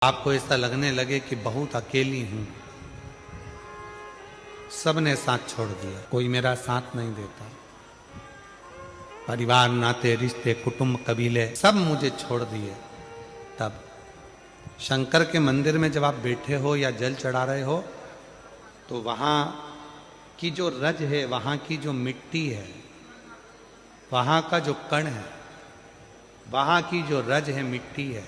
आपको ऐसा लगने लगे कि बहुत अकेली हूं, सबने साथ छोड़ दिया, कोई मेरा साथ नहीं देता, परिवार नाते रिश्ते कुटुंब कबीले सब मुझे छोड़ दिए। तब शंकर के मंदिर में जब आप बैठे हो या जल चढ़ा रहे हो तो वहां की जो रज है, वहां की जो मिट्टी है, वहां का जो कण है, वहां की जो रज है, मिट्टी है,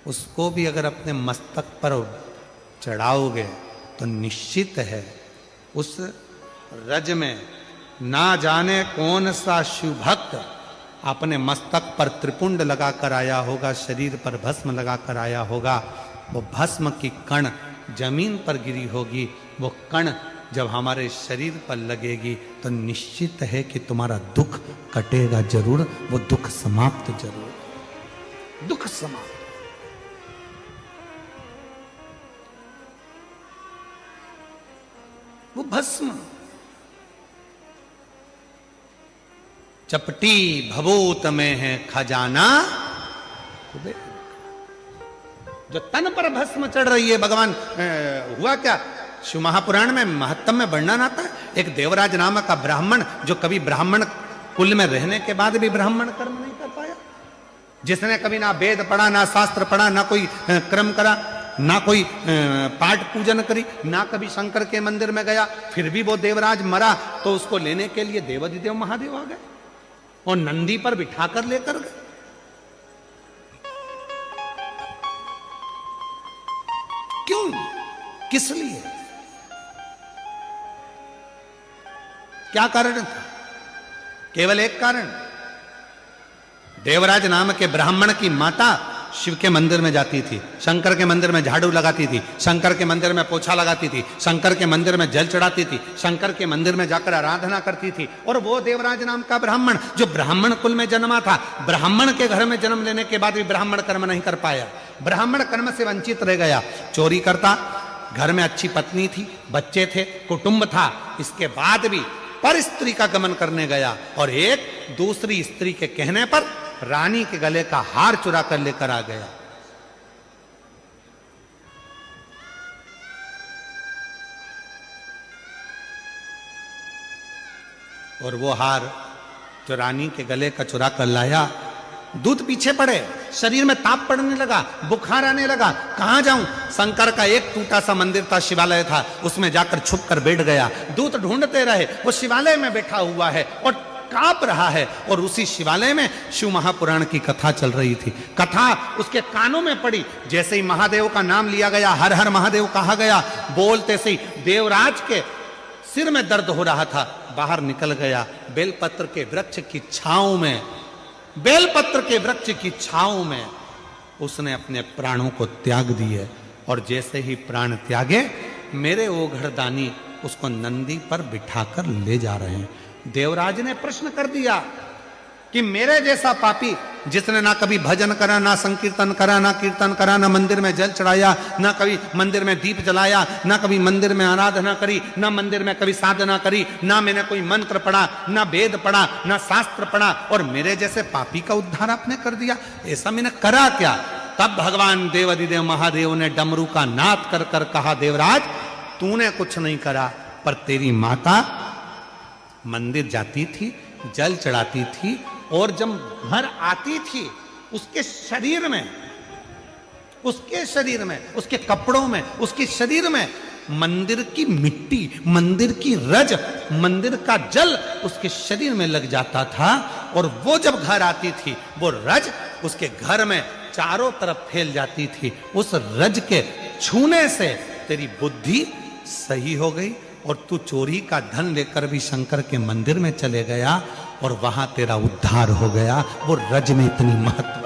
उसको भी अगर अपने मस्तक पर चढ़ाओगे तो निश्चित है उस रज में ना जाने कौन सा शिव भक्त अपने मस्तक पर त्रिपुंड लगाकर आया होगा, शरीर पर भस्म लगाकर आया होगा। वो भस्म की कण जमीन पर गिरी होगी, वो कण जब हमारे शरीर पर लगेगी तो निश्चित है कि तुम्हारा दुख कटेगा जरूर, वो दुख समाप्त जरूर, दुख समाप्त। वो भस्म चपटी भभूत में है खजाना, जो तन पर भस्म चढ़ रही है। भगवान हुआ क्या, शिव महापुराण में महत्तम में वर्णन आता है, एक देवराज नामक का ब्राह्मण जो कभी ब्राह्मण कुल में रहने के बाद भी ब्राह्मण कर्म नहीं कर पाया, जिसने कभी ना वेद पढ़ा, ना शास्त्र पढ़ा, ना कोई क्रम करा, ना कोई पाठ पूजन करी, ना कभी शंकर के मंदिर में गया, फिर भी वो देवराज मरा तो उसको लेने के लिए देवाधिदेव महादेव आ गए और नंदी पर बिठाकर लेकर गए। क्यों, किस लिए, क्या कारण था? केवल एक कारण, देवराज नाम के ब्राह्मण की माता शिव के मंदिर में जाती थी, शंकर के मंदिर में झाड़ू लगाती थी, शंकर के मंदिर में पोछा लगाती थी, शंकर के मंदिर में जल चढ़ाती थी, शंकर के मंदिर में जाकर आराधना करती थी। और वो देवराज नाम का ब्राह्मण जो ब्राह्मण कुल में जन्मा था, ब्राह्मण के घर में जन्म लेने के बाद भी ब्राह्मण कर्म नहीं कर पाया, ब्राह्मण कर्म से वंचित रह गया, चोरी करता, घर में अच्छी पत्नी थी, बच्चे थे, कुटुंब था, इसके बाद भी पर स्त्री का गमन करने गया और एक दूसरी स्त्री के कहने पर रानी के गले का हार चुरा कर लेकर आ गया। और वो हार जो रानी के गले का चुरा कर लाया, दूध पीछे पड़े, शरीर में ताप पड़ने लगा, बुखार आने लगा, कहां जाऊं? शंकर का एक टूटा सा मंदिर था, शिवालय था, उसमें जाकर छुप कर बैठ गया। दूत ढूंढते रहे, वो शिवालय में बैठा हुआ है और कांप रहा है, और उसी शिवालय में शिव महापुराण की कथा चल रही थी। कथा उसके कानों में पड़ी, जैसे ही महादेव का नाम लिया गया, हर हर महादेव कहा गया, बोलते से देवराज के सिर में दर्द हो रहा था, बाहर निकल गया, बेलपत्र के वृक्ष की छांव में, बेलपत्र के वृक्ष की छांव में उसने अपने प्राणों को त्याग दिए। और जैसे ही प्राण त्यागे, मेरे वो घरदानी उसको नंदी पर बिठाकर ले जा रहे हैं। देवराज ने प्रश्न कर दिया कि मेरे जैसा पापी जिसने ना कभी भजन करा, ना संकीर्तन करा, ना कीर्तन करा, ना मंदिर में जल चढ़ाया, ना कभी मंदिर में दीप जलाया, ना कभी मंदिर में आराधना करी, ना मंदिर में कभी साधना करी, ना मैंने कोई मंत्र पढ़ा, ना वेद पढ़ा, ना शास्त्र पढ़ा, और मेरे जैसे पापी का उद्धार आपने कर दिया, ऐसा मैंने करा क्या? तब भगवान देवाधिदेव महादेव ने डमरू का नाद कर कर कहा, देवराज तूने कुछ नहीं करा, पर तेरी माता मंदिर जाती थी, जल चढ़ाती थी, और जब घर आती थी उसके शरीर में, उसके कपड़ों में, उसके शरीर में मंदिर की मिट्टी, मंदिर की रज, मंदिर का जल उसके शरीर में लग जाता था। और वो जब घर आती थी, वो रज उसके घर में चारों तरफ फैल जाती थी। उस रज के छूने से तेरी बुद्धि सही हो गई और तू चोरी का धन लेकर भी शंकर के मंदिर में चले गया और वहां तेरा उद्धार हो गया। वो रज में इतनी महत्व